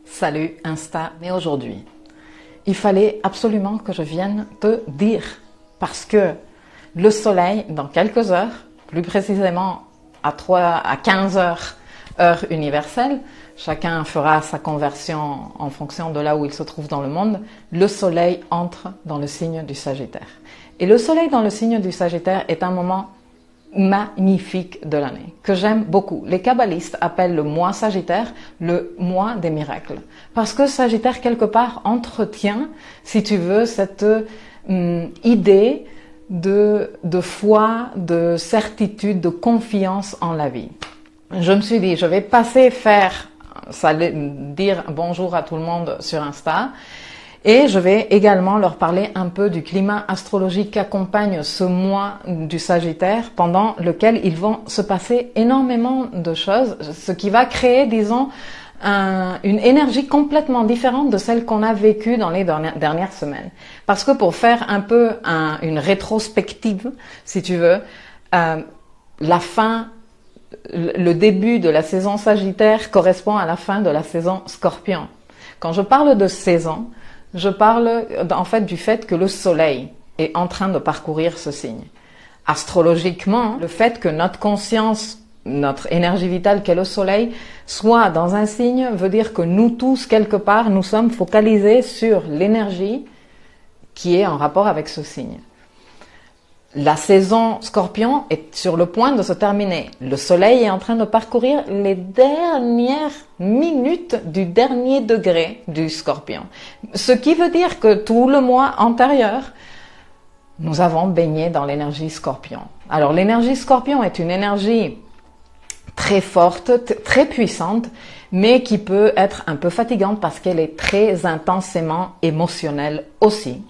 Salut Insta, mais aujourd'hui, il fallait absolument que je vienne te dire, parce que le soleil, dans quelques heures, plus précisément à 15 heures, heure universelle, chacun fera sa conversion en fonction de là où il se trouve dans le monde, le soleil entre dans le signe du Sagittaire. Et le soleil dans le signe du Sagittaire est un moment magnifique de l'année, que j'aime beaucoup. Les kabbalistes appellent le mois Sagittaire le mois des miracles. Parce que Sagittaire, quelque part, entretient, si tu veux, cette idée de foi, de certitude, de confiance en la vie. Je me suis dit, je vais passer dire bonjour à tout le monde sur Insta. Et je vais également leur parler un peu du climat astrologique qui accompagne ce mois du Sagittaire pendant lequel il va se passer énormément de choses, ce qui va créer, disons, une énergie complètement différente de celle qu'on a vécue dans les dernières semaines. Parce que pour faire un peu une rétrospective, si tu veux, le début de la saison Sagittaire correspond à la fin de la saison Scorpion. Quand je parle de saison, je parle en fait du fait que le soleil est en train de parcourir ce signe. Astrologiquement, le fait que notre conscience, notre énergie vitale qu'est le soleil, soit dans un signe veut dire que nous tous, quelque part, nous sommes focalisés sur l'énergie qui est en rapport avec ce signe. La saison Scorpion est sur le point de se terminer. Le soleil est en train de parcourir les dernières minutes du dernier degré du Scorpion. Ce qui veut dire que tout le mois antérieur, nous avons baigné dans l'énergie Scorpion. Alors l'énergie Scorpion est une énergie très forte, très puissante, mais qui peut être un peu fatigante parce qu'elle est très intensément émotionnelle aussi.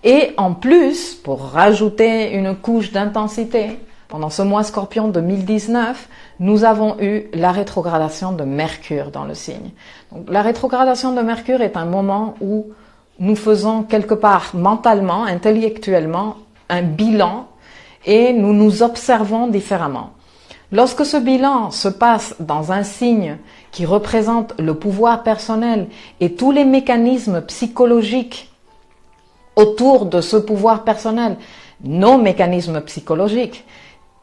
Et en plus, pour rajouter une couche d'intensité, pendant ce mois Scorpion 2019, nous avons eu la rétrogradation de Mercure dans le signe. Donc, la rétrogradation de Mercure est un moment où nous faisons quelque part mentalement, intellectuellement, un bilan et nous nous observons différemment. Lorsque ce bilan se passe dans un signe qui représente le pouvoir personnel et tous les mécanismes psychologiques autour de ce pouvoir personnel, nos mécanismes psychologiques.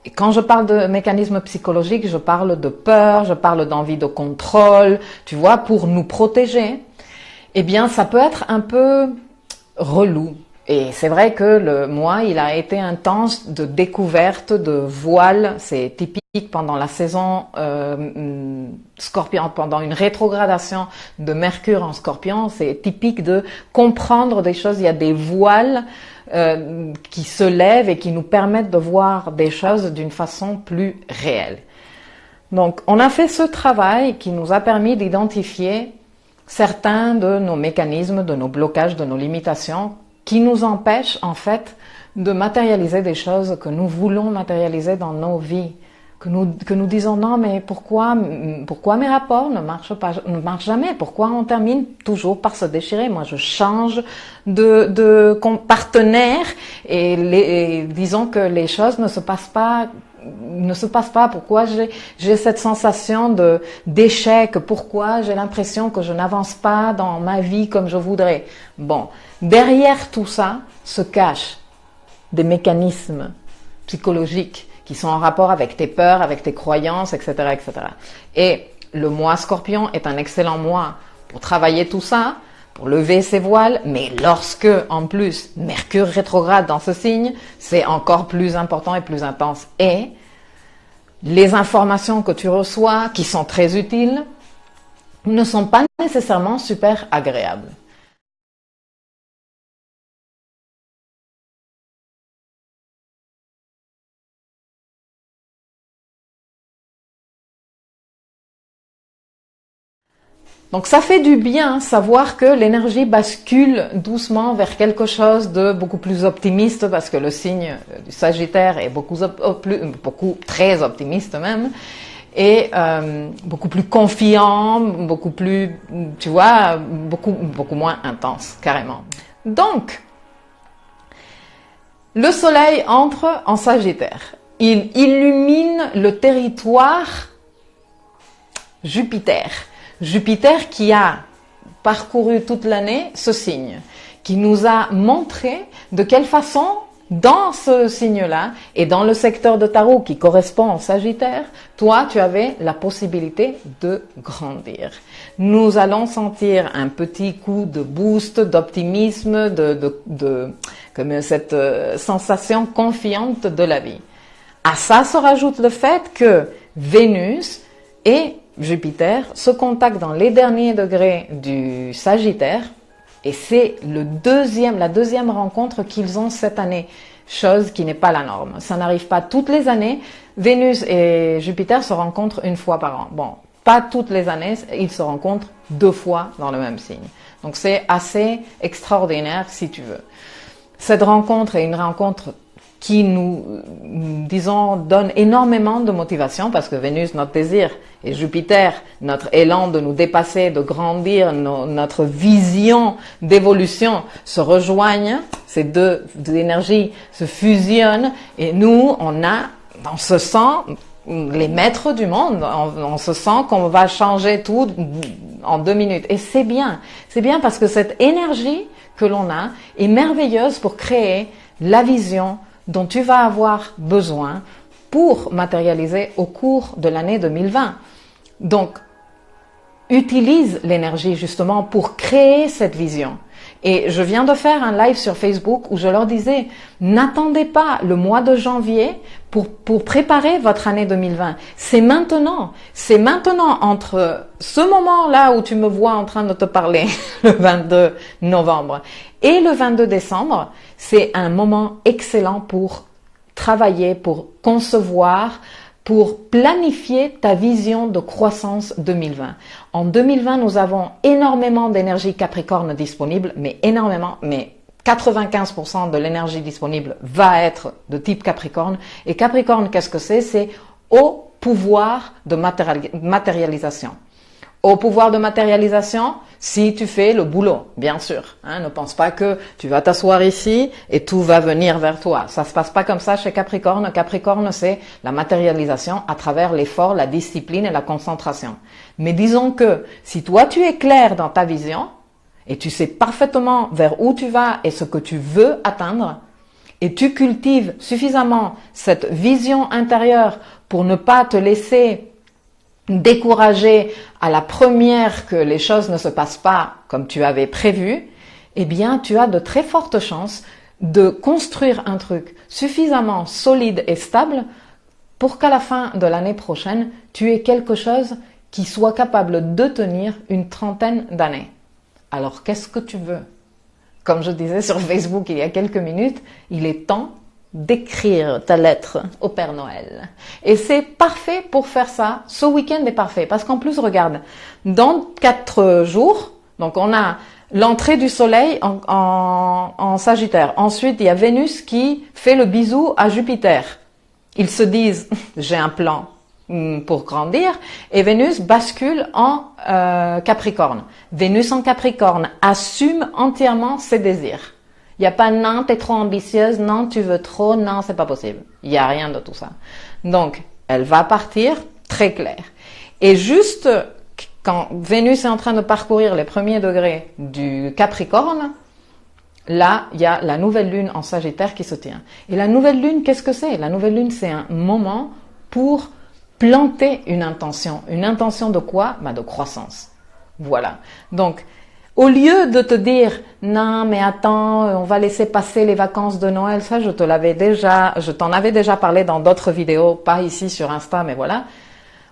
Et quand je parle de mécanismes psychologiques, je parle de peur, je parle d'envie de contrôle, tu vois, pour nous protéger. Eh bien, ça peut être un peu relou. Et c'est vrai que le mois, il a été intense de découverte, de voile. C'est typique pendant la saison Scorpion, pendant une rétrogradation de Mercure en Scorpion. C'est typique de comprendre des choses. Il y a des voiles qui se lèvent et qui nous permettent de voir des choses d'une façon plus réelle. Donc, on a fait ce travail qui nous a permis d'identifier certains de nos mécanismes, de nos blocages, de nos limitations qui nous empêche en fait de matérialiser des choses que nous voulons matérialiser dans nos vies, que nous disons non mais pourquoi mes rapports ne marchent jamais, pourquoi on termine toujours par se déchirer, moi je change de partenaire et disons que les choses ne se passent pas, pourquoi j'ai cette sensation d'échec, pourquoi j'ai l'impression que je n'avance pas dans ma vie comme je voudrais. Bon, derrière tout ça se cachent des mécanismes psychologiques qui sont en rapport avec tes peurs, avec tes croyances, etc., etc. Et le mois Scorpion est un excellent mois pour travailler tout ça, pour lever ses voiles, mais lorsque, en plus, Mercure rétrograde dans ce signe, c'est encore plus important et plus intense. Et les informations que tu reçois, qui sont très utiles, ne sont pas nécessairement super agréables. Donc ça fait du bien savoir que l'énergie bascule doucement vers quelque chose de beaucoup plus optimiste parce que le signe du Sagittaire est beaucoup très optimiste même et beaucoup plus confiant, beaucoup plus, tu vois, beaucoup moins intense carrément. Donc le soleil entre en Sagittaire. Il illumine le territoire Jupiter. Jupiter qui a parcouru toute l'année ce signe, qui nous a montré de quelle façon, dans ce signe-là, et dans le secteur de tarot qui correspond au Sagittaire, toi, tu avais la possibilité de grandir. Nous allons sentir un petit coup de boost, d'optimisme, comme cette sensation confiante de la vie. À ça se rajoute le fait que Vénus et Jupiter se contactent dans les derniers degrés du Sagittaire, et c'est la deuxième rencontre qu'ils ont cette année, chose qui n'est pas la norme. Ça n'arrive pas toutes les années. Vénus et Jupiter se rencontrent une fois par an. Bon, pas toutes les années, ils se rencontrent 2 fois dans le même signe. Donc c'est assez extraordinaire si tu veux. Cette rencontre est une rencontre qui nous, disons, donne énormément de motivation parce que Vénus, notre désir, et Jupiter, notre élan de nous dépasser, de grandir, notre vision d'évolution se rejoignent, ces deux énergies se fusionnent et nous, on se sent les maîtres du monde, on se sent qu'on va changer tout en 2 minutes. Et c'est bien parce que cette énergie que l'on a est merveilleuse pour créer la vision dont tu vas avoir besoin pour matérialiser au cours de l'année 2020. Donc, utilise l'énergie justement pour créer cette vision. Et je viens de faire un live sur Facebook où je leur disais, n'attendez pas le mois de janvier pour préparer votre année 2020. C'est maintenant entre ce moment-là où tu me vois en train de te parler, le 22 novembre, et le 22 décembre, c'est un moment excellent pour travailler, pour concevoir, pour planifier ta vision de croissance 2020. En 2020, nous avons énormément d'énergie Capricorne disponible, mais 95% de l'énergie disponible va être de type Capricorne. Et Capricorne, qu'est-ce que c'est? C'est au pouvoir de matérialisation. Au pouvoir de matérialisation, si tu fais le boulot, bien sûr. Ne pense pas que tu vas t'asseoir ici et tout va venir vers toi. Ça se passe pas comme ça chez Capricorne. Capricorne, c'est la matérialisation à travers l'effort, la discipline et la concentration. Mais disons que si toi tu es clair dans ta vision et tu sais parfaitement vers où tu vas et ce que tu veux atteindre, et tu cultives suffisamment cette vision intérieure pour ne pas te laisser découragé à la première que les choses ne se passent pas comme tu avais prévu, eh bien, tu as de très fortes chances de construire un truc suffisamment solide et stable pour qu'à la fin de l'année prochaine, tu aies quelque chose qui soit capable de tenir une 30aine d'années. Alors, qu'est-ce que tu veux? Comme je disais sur Facebook il y a quelques minutes, il est temps d'écrire ta lettre au Père Noël. Et c'est parfait pour faire ça. Ce week-end est parfait. Parce qu'en plus, regarde, dans 4 jours, donc on a l'entrée du soleil en Sagittaire. Ensuite, il y a Vénus qui fait le bisou à Jupiter. Ils se disent, j'ai un plan pour grandir. Et Vénus bascule en Capricorne. Vénus en Capricorne assume entièrement ses désirs. Il n'y a pas non, t'es trop ambitieuse, non, tu veux trop, non, c'est pas possible. Il n'y a rien de tout ça. Donc, elle va partir très clair. Et juste quand Vénus est en train de parcourir les premiers degrés du Capricorne, là, il y a la nouvelle lune en Sagittaire qui se tient. Et la nouvelle lune, qu'est-ce que c'est? La nouvelle lune, c'est un moment pour planter une intention. Une intention de quoi? De croissance. Voilà. Donc, au lieu de te dire « Non, mais attends, on va laisser passer les vacances de Noël », ça je t'en avais déjà parlé dans d'autres vidéos, pas ici sur Insta, mais voilà.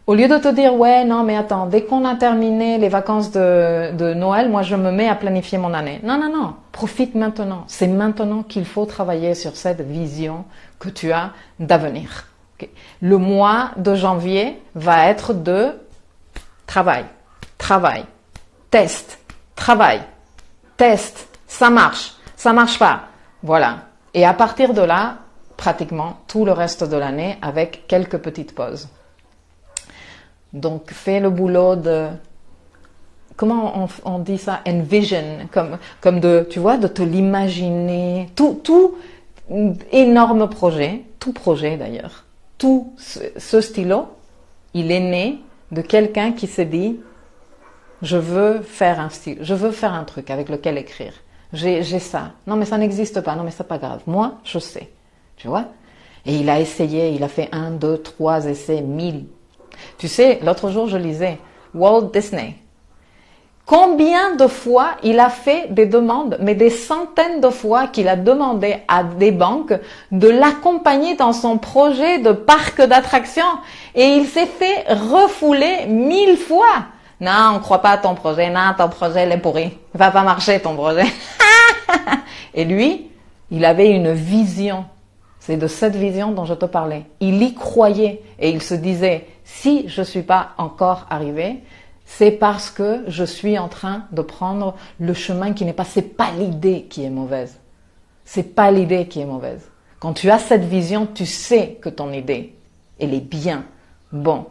Au lieu de te dire « Ouais, non, mais attends, dès qu'on a terminé les vacances de Noël, moi je me mets à planifier mon année ». Non, profite maintenant. C'est maintenant qu'il faut travailler sur cette vision que tu as d'avenir. Okay. Le mois de janvier va être de travail, travail, test, ça marche pas, voilà. Et à partir de là, pratiquement tout le reste de l'année avec quelques petites pauses. Donc, fais le boulot de, comment on dit ça, envision, comme de, tu vois, de te l'imaginer, tout énorme projet, tout projet d'ailleurs, tout ce stylo, il est né de quelqu'un qui s'est dit, Je veux faire un style, je veux faire un truc avec lequel écrire. J'ai ça. Non, mais ça n'existe pas. Non, mais c'est pas grave. Moi, je sais. Tu vois? Et il a essayé, il a fait 1, 2, 3 essais, 1000. Tu sais, l'autre jour, je lisais Walt Disney. Combien de fois il a fait des demandes, mais des centaines de fois qu'il a demandé à des banques de l'accompagner dans son projet de parc d'attractions. Et il s'est fait refouler 1000 fois. Non, on croit pas à ton projet. Non, ton projet, il est pourri. Il va pas marcher, ton projet. Et lui, il avait une vision. C'est de cette vision dont je te parlais. Il y croyait et il se disait, si je suis pas encore arrivé, c'est parce que je suis en train de prendre le chemin qui n'est pas, c'est pas l'idée qui est mauvaise. C'est pas l'idée qui est mauvaise. Quand tu as cette vision, tu sais que ton idée, elle est bien. Bon.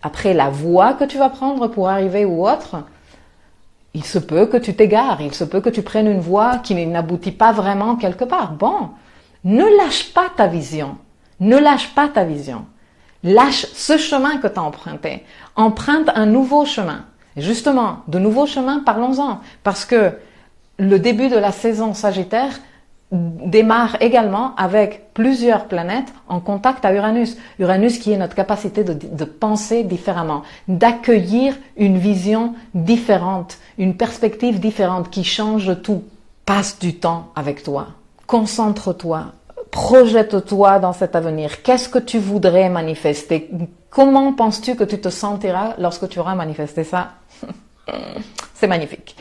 Après, la voie que tu vas prendre pour arriver ou autre, il se peut que tu t'égares, il se peut que tu prennes une voie qui n'aboutit pas vraiment quelque part. Bon. Ne lâche pas ta vision. Ne lâche pas ta vision. Lâche ce chemin que tu as emprunté. Emprunte un nouveau chemin. Et justement, de nouveaux chemins, parlons-en. Parce que le début de la saison Sagittaire démarre également avec plusieurs planètes en contact à Uranus. Uranus qui est notre capacité de penser différemment, d'accueillir une vision différente, une perspective différente qui change tout. Passe du temps avec toi. Concentre-toi. Projette-toi dans cet avenir. Qu'est-ce que tu voudrais manifester? Comment penses-tu que tu te sentiras lorsque tu auras manifesté ça? C'est magnifique.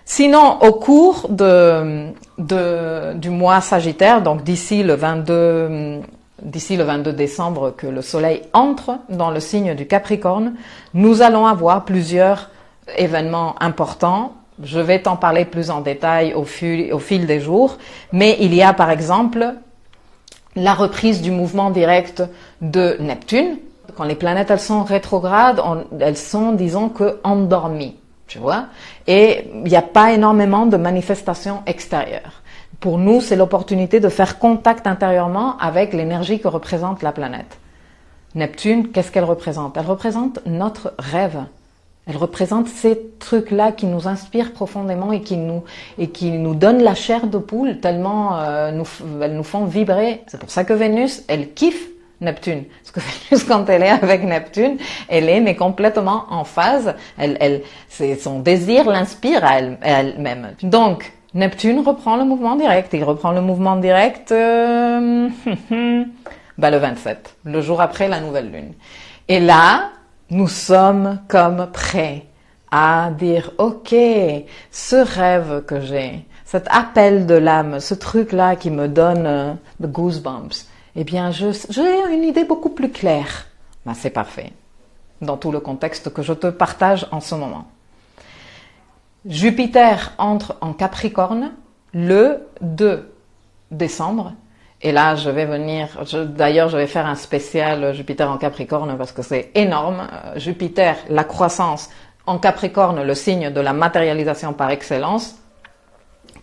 Sinon, au cours du mois Sagittaire, donc d'ici le 22 décembre que le Soleil entre dans le signe du Capricorne, nous allons avoir plusieurs événements importants. Je vais t'en parler plus en détail au fil des jours, mais il y a par exemple la reprise du mouvement direct de Neptune. Quand les planètes elles sont rétrogrades, elles sont disons que endormies, tu vois, et il n'y a pas énormément de manifestations extérieures. Pour nous, c'est l'opportunité de faire contact intérieurement avec l'énergie que représente la planète. Neptune, qu'est-ce qu'elle représente? Elle représente notre rêve. Elle représente ces trucs-là qui nous inspirent profondément et qui nous donnent la chair de poule tellement elles nous font vibrer. C'est pour ça que Vénus, elle kiffe Neptune. Parce que Vénus, quand elle est avec Neptune, elle est mais complètement en phase. Son désir l'inspire à elle-même. Donc, Neptune reprend le mouvement direct. Il reprend le mouvement direct le 27, le jour après la nouvelle lune. Et là, nous sommes comme prêts à dire, ok, ce rêve que j'ai, cet appel de l'âme, ce truc-là qui me donne the goosebumps, eh bien, j'ai une idée beaucoup plus claire. Ben, c'est parfait, dans tout le contexte que je te partage en ce moment. Jupiter entre en Capricorne le 2 décembre. Et là, je vais d'ailleurs, je vais faire un spécial Jupiter en Capricorne parce que c'est énorme. Jupiter, la croissance, en Capricorne, le signe de la matérialisation par excellence.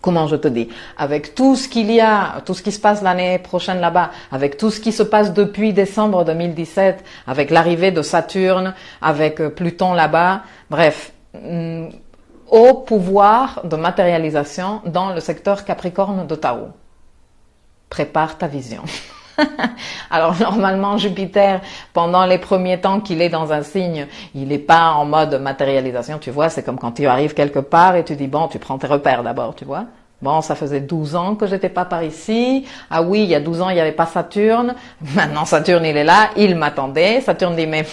Comment je te dis? Avec tout ce qu'il y a, tout ce qui se passe l'année prochaine là-bas, avec tout ce qui se passe depuis décembre 2017, avec l'arrivée de Saturne, avec Pluton là-bas, bref, au pouvoir de matérialisation dans le secteur Capricorne de Tao. Prépare ta vision. Alors normalement Jupiter, pendant les premiers temps qu'il est dans un signe, il n'est pas en mode matérialisation, tu vois, c'est comme quand tu arrives quelque part et tu dis bon, tu prends tes repères d'abord, tu vois. Bon, ça faisait 12 ans que j'étais pas par ici. Ah oui, il y a 12 ans, il n'y avait pas Saturne. Maintenant Saturne, il est là, il m'attendait. Saturne dit mais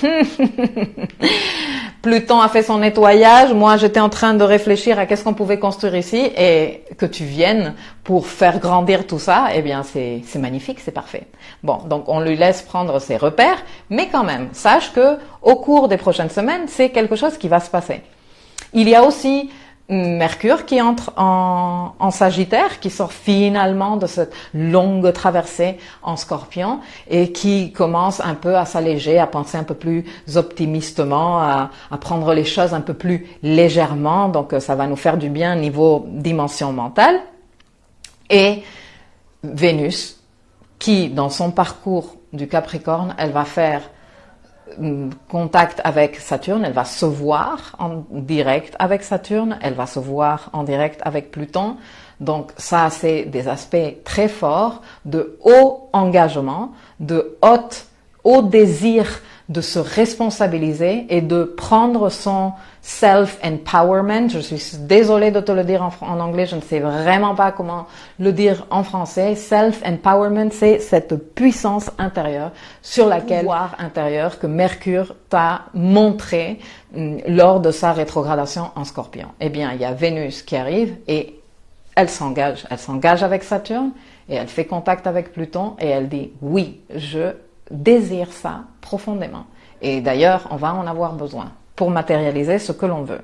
Pluton a fait son nettoyage, moi j'étais en train de réfléchir à qu'est-ce qu'on pouvait construire ici et que tu viennes pour faire grandir tout ça, eh bien c'est magnifique, c'est parfait. Bon, donc on lui laisse prendre ses repères, mais quand même, sache que au cours des prochaines semaines, c'est quelque chose qui va se passer. Il y a aussi Mercure qui entre en Sagittaire, qui sort finalement de cette longue traversée en Scorpion et qui commence un peu à s'alléger, à penser un peu plus optimistement, à prendre les choses un peu plus légèrement. Donc ça va nous faire du bien niveau dimension mentale. Et Vénus, qui dans son parcours du Capricorne, elle va faire contact avec Saturne, elle va se voir en direct avec Saturne, elle va se voir en direct avec Pluton. Donc ça, c'est des aspects très forts de haut engagement, de haut désir de se responsabiliser et de prendre son self-empowerment. Je suis désolée de te le dire en anglais, je ne sais vraiment pas comment le dire en français. Self-empowerment, c'est cette puissance intérieure sur laquelle, pouvoir intérieur que Mercure t'a montré lors de sa rétrogradation en Scorpion. Eh bien, il y a Vénus qui arrive et elle s'engage avec Saturne et elle fait contact avec Pluton et elle dit oui, je désire ça profondément. Et d'ailleurs, on va en avoir besoin pour matérialiser ce que l'on veut.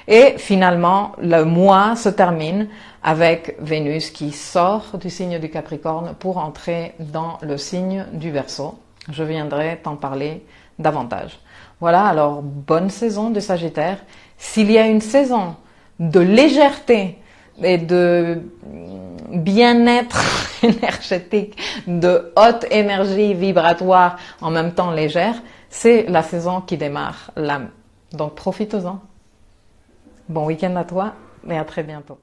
Et finalement, le mois se termine avec Vénus qui sort du signe du Capricorne pour entrer dans le signe du Verseau. Je viendrai t'en parler davantage. Voilà, alors bonne saison de Sagittaire. S'il y a une saison de légèreté et de bien-être énergétique, de haute énergie vibratoire, en même temps légère, c'est la saison qui démarre l'âme. Donc profite-en. Bon week-end à toi et à très bientôt.